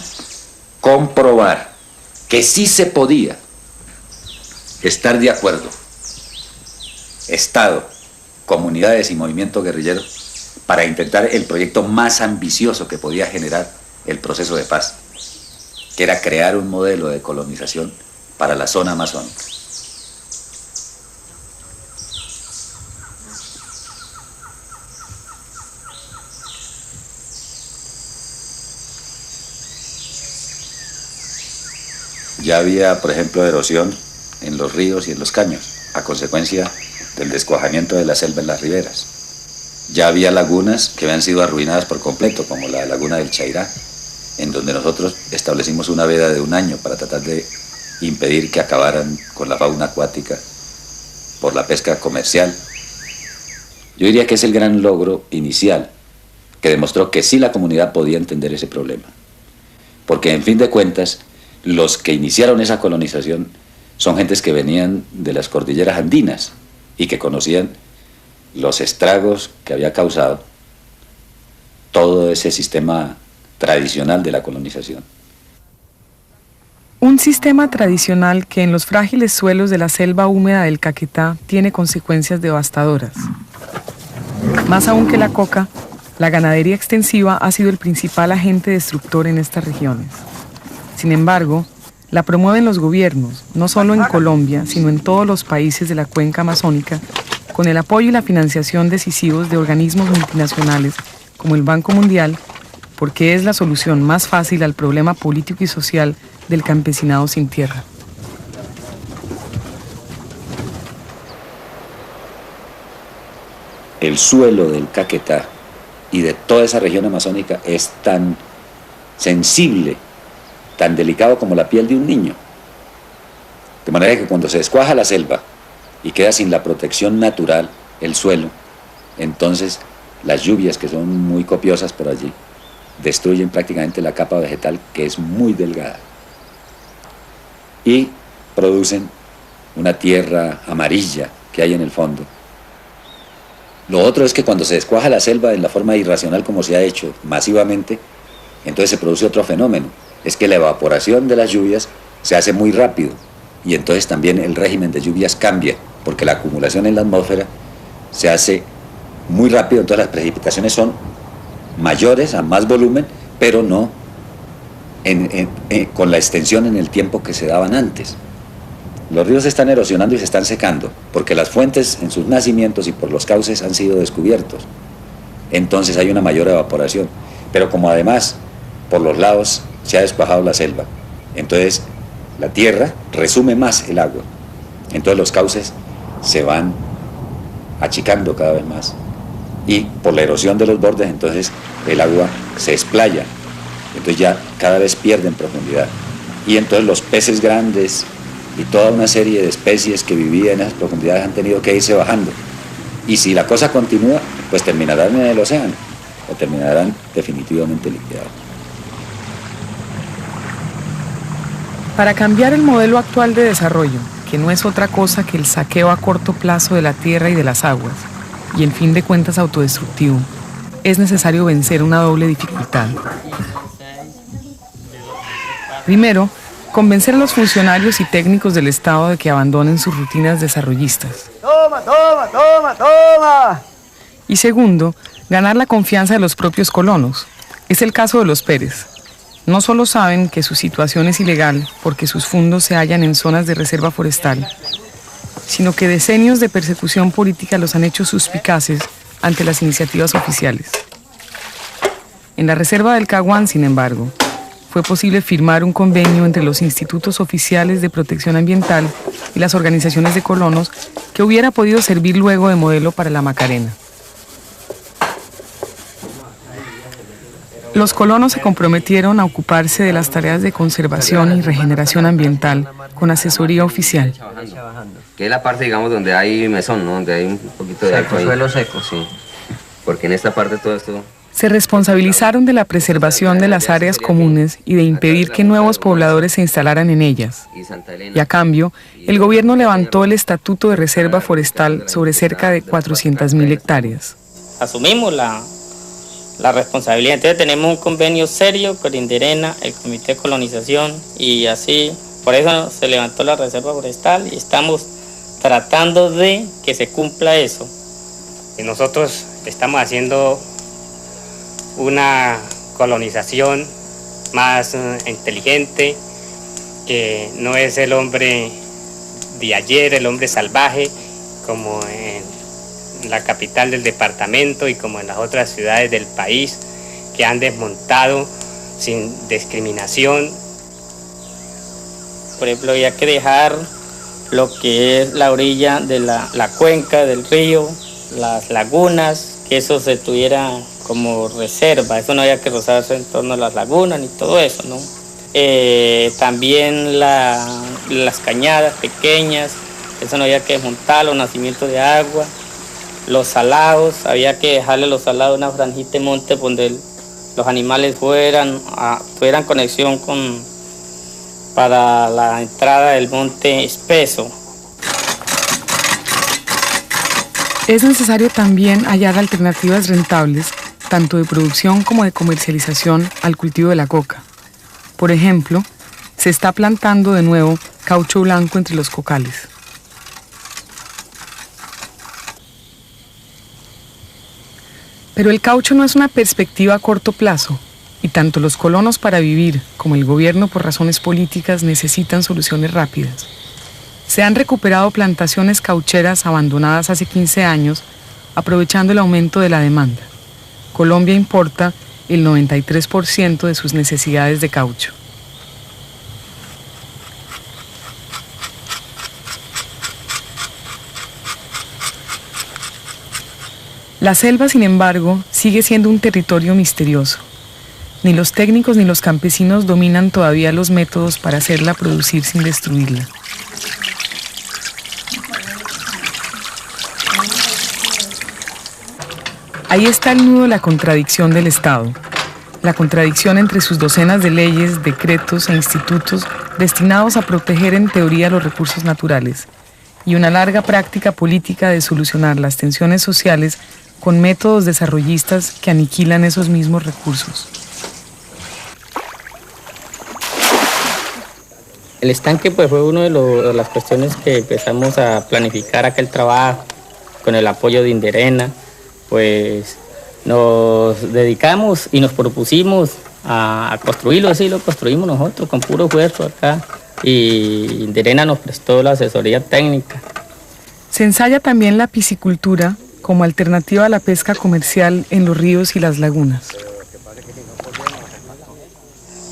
comprobar que sí se podía estar de acuerdo, Estado, comunidades y movimiento guerrillero, para intentar el proyecto más ambicioso que podía generar el proceso de paz, que era crear un modelo de colonización para la zona amazónica. Ya había, por ejemplo, erosión en los ríos y en los caños, a consecuencia del descuajamiento de la selva en las riberas. Ya había lagunas que habían sido arruinadas por completo, como la laguna del Chairá, en donde nosotros establecimos una veda de 1 año para tratar de impedir que acabaran con la fauna acuática por la pesca comercial. Yo diría que es el gran logro inicial, que demostró que sí la comunidad podía entender ese problema. Porque en fin de cuentas, los que iniciaron esa colonización son gentes que venían de las cordilleras andinas y que conocían los estragos que había causado todo ese sistema tradicional de la colonización. Un sistema tradicional que en los frágiles suelos de la selva húmeda del Caquetá tiene consecuencias devastadoras. Más aún que la coca, la ganadería extensiva ha sido el principal agente destructor en estas regiones. Sin embargo, la promueven los gobiernos, no solo en Colombia, sino en todos los países de la cuenca amazónica, con el apoyo y la financiación decisivos de organismos multinacionales como el Banco Mundial, porque es la solución más fácil al problema político y social del campesinado sin tierra. El suelo del Caquetá y de toda esa región amazónica es tan sensible, tan delicado como la piel de un niño. De manera que cuando se descuaja la selva y queda sin la protección natural el suelo, entonces las lluvias, que son muy copiosas por allí, destruyen prácticamente la capa vegetal, que es muy delgada, y producen una tierra amarilla que hay en el fondo. Lo otro es que cuando se descuaja la selva en la forma irracional como se ha hecho masivamente, entonces se produce otro fenómeno, es que la evaporación de las lluvias se hace muy rápido y entonces también el régimen de lluvias cambia, porque la acumulación en la atmósfera se hace muy rápido, entonces las precipitaciones son mayores, a más volumen, pero no con la extensión en el tiempo que se daban antes. Los ríos se están erosionando y se están secando, porque las fuentes en sus nacimientos y por los cauces han sido descubiertos. Entonces hay una mayor evaporación. Pero como además por los lados se ha descuajado la selva, entonces la tierra resume más el agua. Entonces los cauces se van achicando cada vez más. Y por la erosión de los bordes, entonces el agua se explaya. Entonces ya cada vez pierden profundidad. Y entonces los peces grandes y toda una serie de especies que vivían en esas profundidades han tenido que irse bajando. Y si la cosa continúa, pues terminarán en el océano o terminarán definitivamente liquidados. Para cambiar el modelo actual de desarrollo, que no es otra cosa que el saqueo a corto plazo de la tierra y de las aguas, y en fin de cuentas autodestructivo, es necesario vencer una doble dificultad. Primero, convencer a los funcionarios y técnicos del Estado de que abandonen sus rutinas desarrollistas. ¡Toma, toma, toma, toma! Y segundo, ganar la confianza de los propios colonos. Es el caso de los Pérez. No solo saben que su situación es ilegal porque sus fundos se hallan en zonas de reserva forestal, sino que decenios de persecución política los han hecho suspicaces ante las iniciativas oficiales. En la reserva del Caguán, sin embargo, fue posible firmar un convenio entre los institutos oficiales de protección ambiental y las organizaciones de colonos que hubiera podido servir luego de modelo para la Macarena. Los colonos se comprometieron a ocuparse de las tareas de conservación y regeneración ambiental con asesoría oficial. Que es la parte, digamos, donde hay mesón, ¿no? Donde hay un poquito de seco, suelo seco. Sí. Porque en esta parte todo esto... Se responsabilizaron de la preservación de las áreas comunes y de impedir que nuevos pobladores se instalaran en ellas. Y a cambio, el gobierno levantó el Estatuto de Reserva Forestal sobre cerca de 400.000 hectáreas. Asumimos la responsabilidad. Entonces tenemos un convenio serio con Inderena, el Comité de Colonización, y así, por eso se levantó la Reserva Forestal y estamos tratando de que se cumpla eso. Y nosotros estamos haciendo una colonización más inteligente, que no es el hombre de ayer, el hombre salvaje, como en la capital del departamento y como en las otras ciudades del país, que han desmontado sin discriminación. Por ejemplo, había que dejar lo que es la orilla de la cuenca del río, las lagunas, que eso se tuviera como reserva, eso no había que rozarse en torno a las lagunas ni todo eso, ¿no? También las cañadas pequeñas, eso no había que desmontar, los nacimientos de agua, los salados, había que dejarle los salados una franjita de monte donde los animales tuvieran conexión para la entrada del monte espeso. Es necesario también hallar alternativas rentables, tanto de producción como de comercialización, al cultivo de la coca. Por ejemplo, se está plantando de nuevo caucho blanco entre los cocales. Pero el caucho no es una perspectiva a corto plazo, y tanto los colonos para vivir como el gobierno por razones políticas necesitan soluciones rápidas. Se han recuperado plantaciones caucheras abandonadas hace 15 años, aprovechando el aumento de la demanda. Colombia importa el 93% de sus necesidades de caucho. La selva, sin embargo, sigue siendo un territorio misterioso. Ni los técnicos ni los campesinos dominan todavía los métodos para hacerla producir sin destruirla. Ahí está el nudo de la contradicción del Estado, la contradicción entre sus docenas de leyes, decretos e institutos destinados a proteger en teoría los recursos naturales y una larga práctica política de solucionar las tensiones sociales con métodos desarrollistas que aniquilan esos mismos recursos. El estanque pues fue una de las cuestiones que empezamos a planificar aquel trabajo con el apoyo de Inderena. Pues nos dedicamos y nos propusimos a construirlo, así lo construimos nosotros con puro esfuerzo acá, y Inderena nos prestó la asesoría técnica. Se ensaya también la piscicultura como alternativa a la pesca comercial en los ríos y las lagunas.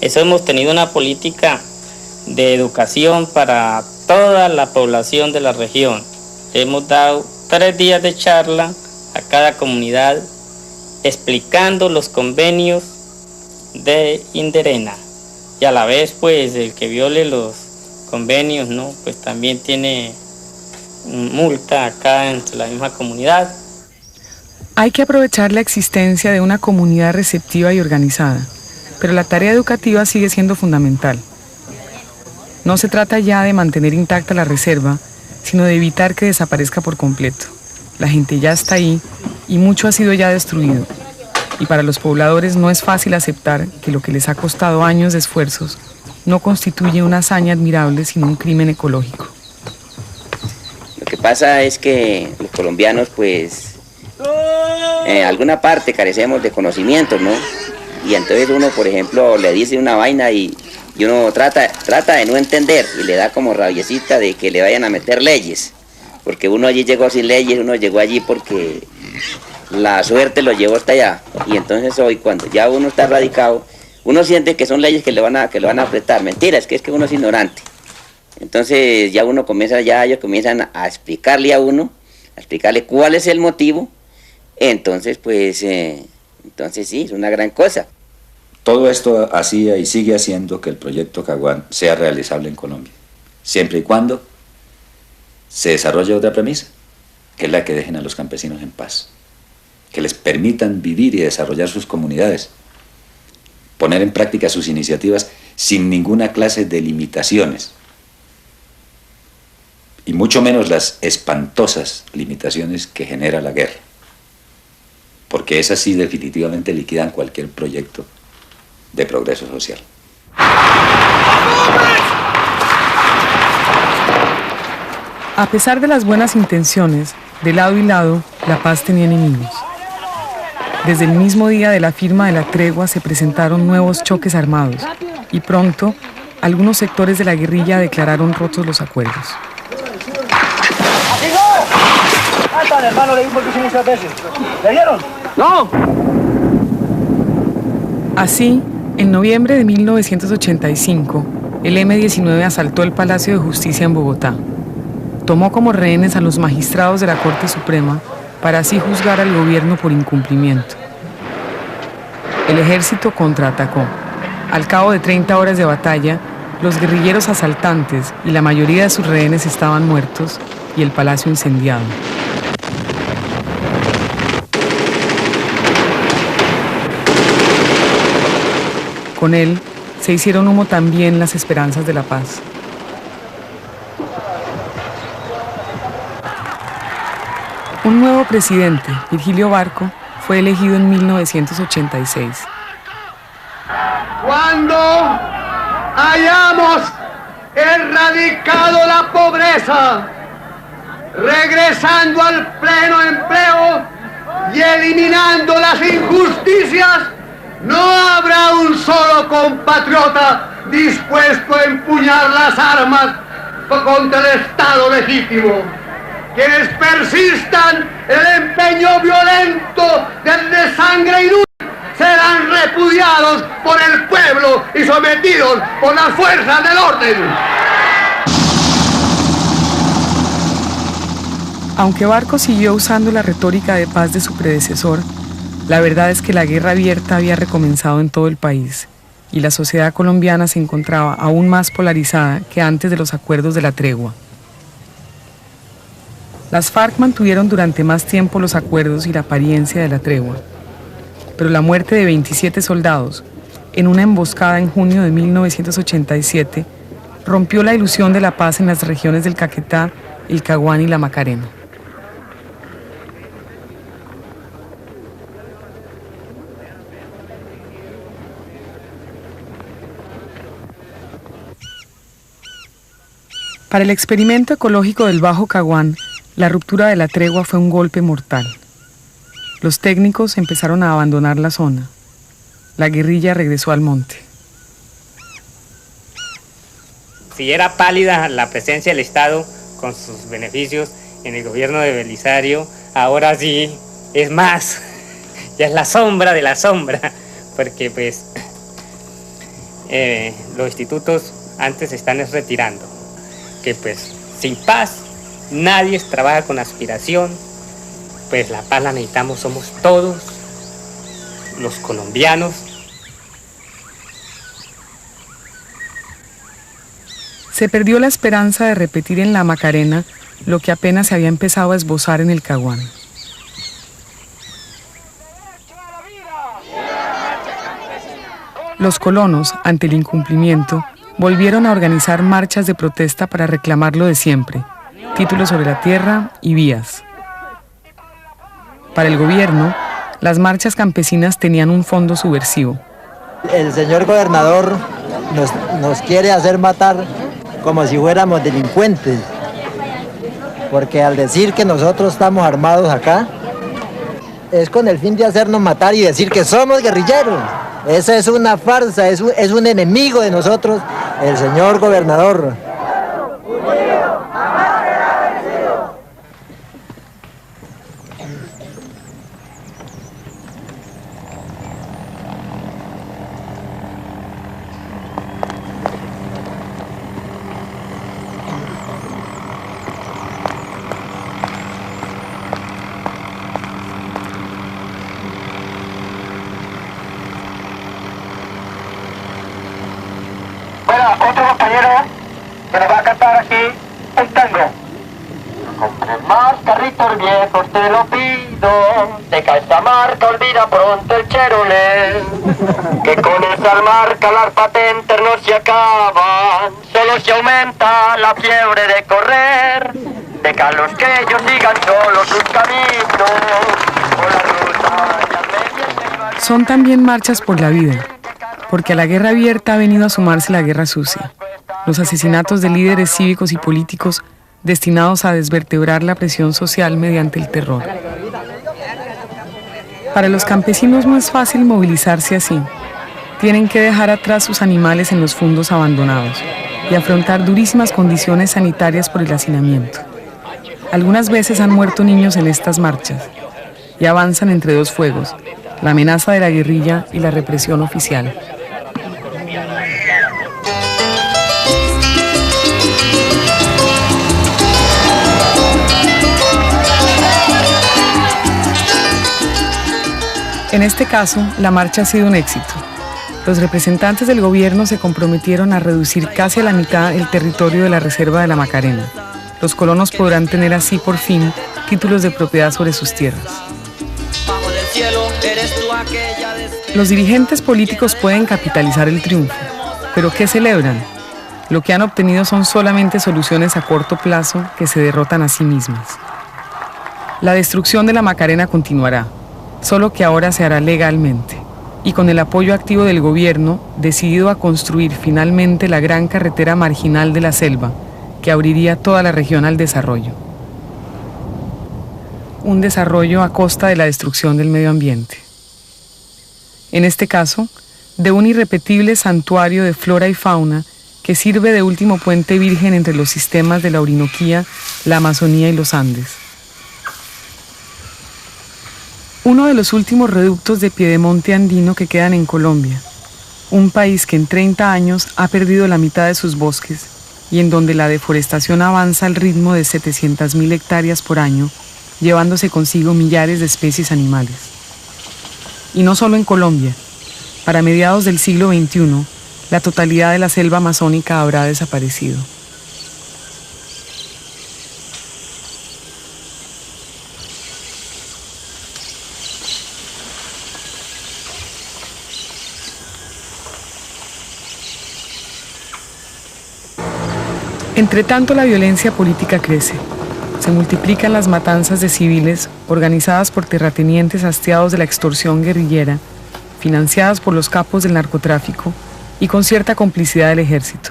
Eso hemos tenido una política de educación para toda la población de la región. Hemos dado 3 días de charla a cada comunidad explicando los convenios de Inderena, y a la vez pues el que viole los convenios, ¿no? Pues también tiene multa acá entre la misma comunidad. Hay que aprovechar la existencia de una comunidad receptiva y organizada, pero la tarea educativa sigue siendo fundamental. No se trata ya de mantener intacta la reserva, sino de evitar que desaparezca por completo. La gente ya está ahí y mucho ha sido ya destruido. Y para los pobladores no es fácil aceptar que lo que les ha costado años de esfuerzos no constituye una hazaña admirable, sino un crimen ecológico. Lo que pasa es que los colombianos, pues, en alguna parte carecemos de conocimientos, ¿no? Y entonces uno, por ejemplo, le dice una vaina y uno trata de no entender y le da como rabiecita de que le vayan a meter leyes. Porque uno allí llegó sin leyes, uno llegó allí porque la suerte lo llevó hasta allá. Y entonces hoy, cuando ya uno está radicado, uno siente que son leyes que le van a apretar. Mentira, es que uno es ignorante. Entonces ya uno comienza, ya ellos comienzan a explicarle a uno, a explicarle cuál es el motivo. Entonces, pues, entonces sí, es una gran cosa. Todo esto hacía y sigue haciendo que el proyecto Caguán sea realizable en Colombia, siempre y cuando se desarrolle otra premisa, que es la que dejen a los campesinos en paz, que les permitan vivir y desarrollar sus comunidades, poner en práctica sus iniciativas sin ninguna clase de limitaciones, y mucho menos las espantosas limitaciones que genera la guerra, porque esas sí definitivamente liquidan cualquier proyecto de progreso social. A pesar de las buenas intenciones, de lado y lado, la paz tenía enemigos. Desde el mismo día de la firma de la tregua se presentaron nuevos choques armados y pronto algunos sectores de la guerrilla declararon rotos los acuerdos. Hermano, le di porque sí muchas veces. ¿Le dieron? ¡No! Así, en noviembre de 1985, el M-19 asaltó el Palacio de Justicia en Bogotá. Tomó como rehenes a los magistrados de la Corte Suprema para así juzgar al gobierno por incumplimiento. El ejército contraatacó. Al cabo de 30 horas de batalla, los guerrilleros asaltantes y la mayoría de sus rehenes estaban muertos y el palacio incendiado. Con él se hicieron humo también las esperanzas de la paz. Un nuevo presidente, Virgilio Barco, fue elegido en 1986. Cuando hayamos erradicado la pobreza, regresando al pleno empleo y eliminando las injusticias, no habrá un solo compatriota dispuesto a empuñar las armas contra el Estado legítimo. Quienes persistan el empeño violento de sangre inútil serán repudiados por el pueblo y sometidos por las fuerzas del orden. Aunque Barco siguió usando la retórica de paz de su predecesor, la verdad es que la guerra abierta había recomenzado en todo el país y la sociedad colombiana se encontraba aún más polarizada que antes de los acuerdos de la tregua. Las FARC mantuvieron durante más tiempo los acuerdos y la apariencia de la tregua, pero la muerte de 27 soldados en una emboscada en junio de 1987 rompió la ilusión de la paz en las regiones del Caquetá, el Caguán y la Macarena. Para el experimento ecológico del Bajo Caguán, la ruptura de la tregua fue un golpe mortal. Los técnicos empezaron a abandonar la zona. La guerrilla regresó al monte. Si era pálida la presencia del Estado con sus beneficios en el gobierno de Belisario, ahora sí es más, ya es la sombra de la sombra, porque pues los institutos antes se están retirando, que pues sin paz nadie trabaja con aspiración, pues la paz la necesitamos, somos todos los colombianos. Se perdió la esperanza de repetir en la Macarena lo que apenas se había empezado a esbozar en el Caguán. Los colonos, ante el incumplimiento, volvieron a organizar marchas de protesta para reclamar lo de siempre: títulos sobre la tierra y vías. Para el gobierno, las marchas campesinas tenían un fondo subversivo. El señor gobernador nos quiere hacer matar como si fuéramos delincuentes, porque al decir que nosotros estamos armados acá, es con el fin de hacernos matar y decir que somos guerrilleros. Esa es una farsa, es un enemigo de nosotros, el señor gobernador. Otro compañero que nos va a cantar aquí un tango. Compres más carritos viejos, te lo pido, de esta marca olvida pronto el Chevrolet, que con esa marca las patentes no se acaban, solo se aumenta la fiebre de correr, de que a los que ellos sigan solo sus caminos, por la ruta. Son también marchas por la vida, porque a la guerra abierta ha venido a sumarse la guerra sucia, los asesinatos de líderes cívicos y políticos destinados a desvertebrar la presión social mediante el terror. Para los campesinos no es fácil movilizarse así. Tienen que dejar atrás sus animales en los fundos abandonados y afrontar durísimas condiciones sanitarias por el hacinamiento. Algunas veces han muerto niños en estas marchas y avanzan entre dos fuegos: la amenaza de la guerrilla y la represión oficial. En este caso, la marcha ha sido un éxito. Los representantes del gobierno se comprometieron a reducir casi a la mitad el territorio de la Reserva de la Macarena. Los colonos podrán tener así, por fin, títulos de propiedad sobre sus tierras. Los dirigentes políticos pueden capitalizar el triunfo, pero ¿qué celebran? Lo que han obtenido son solamente soluciones a corto plazo que se derrotan a sí mismas. La destrucción de la Macarena continuará, solo que ahora se hará legalmente, y con el apoyo activo del gobierno, decidido a construir finalmente la gran carretera marginal de la selva, que abriría toda la región al desarrollo. Un desarrollo a costa de la destrucción del medio ambiente. En este caso, de un irrepetible santuario de flora y fauna que sirve de último puente virgen entre los sistemas de la Orinoquía, la Amazonía y los Andes. Uno de los últimos reductos de piedemonte andino que quedan en Colombia, un país que en 30 años ha perdido la mitad de sus bosques y en donde la deforestación avanza al ritmo de 700.000 hectáreas por año, llevándose consigo millares de especies animales. Y no solo en Colombia, para mediados del siglo XXI, la totalidad de la selva amazónica habrá desaparecido. Entre tanto, la violencia política crece. Se multiplican las matanzas de civiles organizadas por terratenientes hastiados de la extorsión guerrillera, financiadas por los capos del narcotráfico y con cierta complicidad del ejército.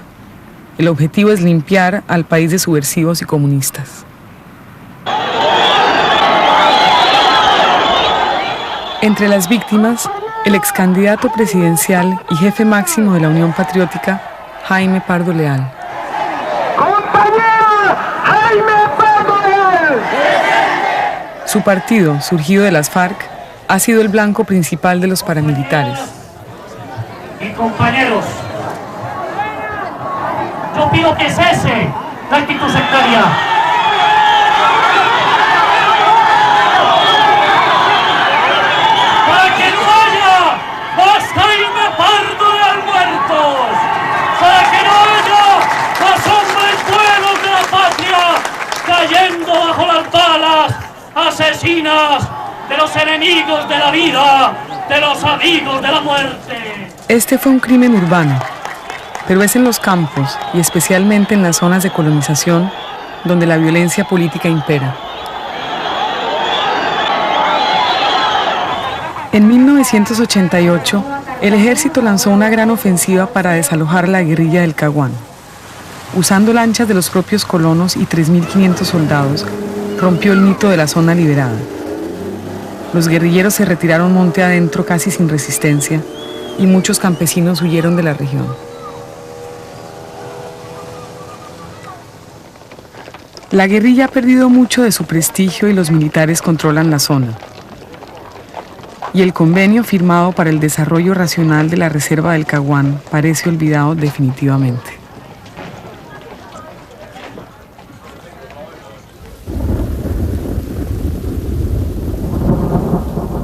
El objetivo es limpiar al país de subversivos y comunistas. Entre las víctimas, el excandidato presidencial y jefe máximo de la Unión Patriótica, Jaime Pardo Leal. Su partido, surgido de las FARC, ha sido el blanco principal de los paramilitares. Y compañeros, yo pido que cese la actitud sectaria. Para que no haya más Jaime Pardo Leal muertos. Para que no haya más asesinas, de los enemigos de la vida, de los amigos de la muerte. Este fue un crimen urbano, pero es en los campos y especialmente en las zonas de colonización donde la violencia política impera. En 1988, el ejército lanzó una gran ofensiva para desalojar la guerrilla del Caguán. Usando lanchas de los propios colonos y 3.500 soldados, rompió el mito de la zona liberada. Los guerrilleros se retiraron monte adentro casi sin resistencia y muchos campesinos huyeron de la región. La guerrilla ha perdido mucho de su prestigio y los militares controlan la zona. Y el convenio firmado para el desarrollo racional de la reserva del Caguán parece olvidado definitivamente.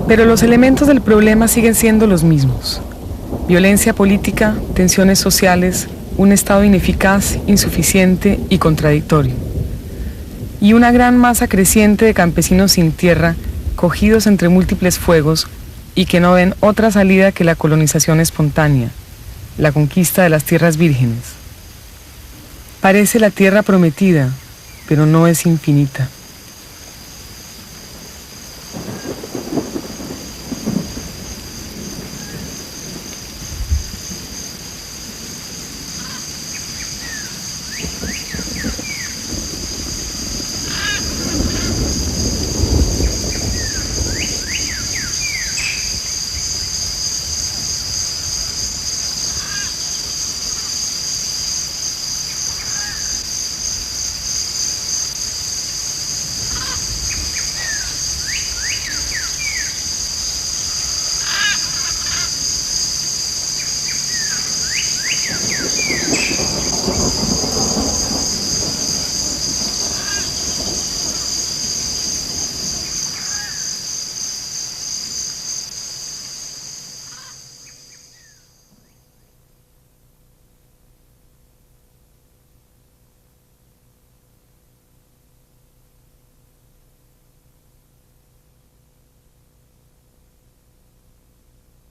Pero los elementos del problema siguen siendo los mismos. Violencia política, tensiones sociales, un Estado ineficaz, insuficiente y contradictorio. Y una gran masa creciente de campesinos sin tierra, cogidos entre múltiples fuegos y que no ven otra salida que la colonización espontánea, la conquista de las tierras vírgenes. Parece la tierra prometida, pero no es infinita.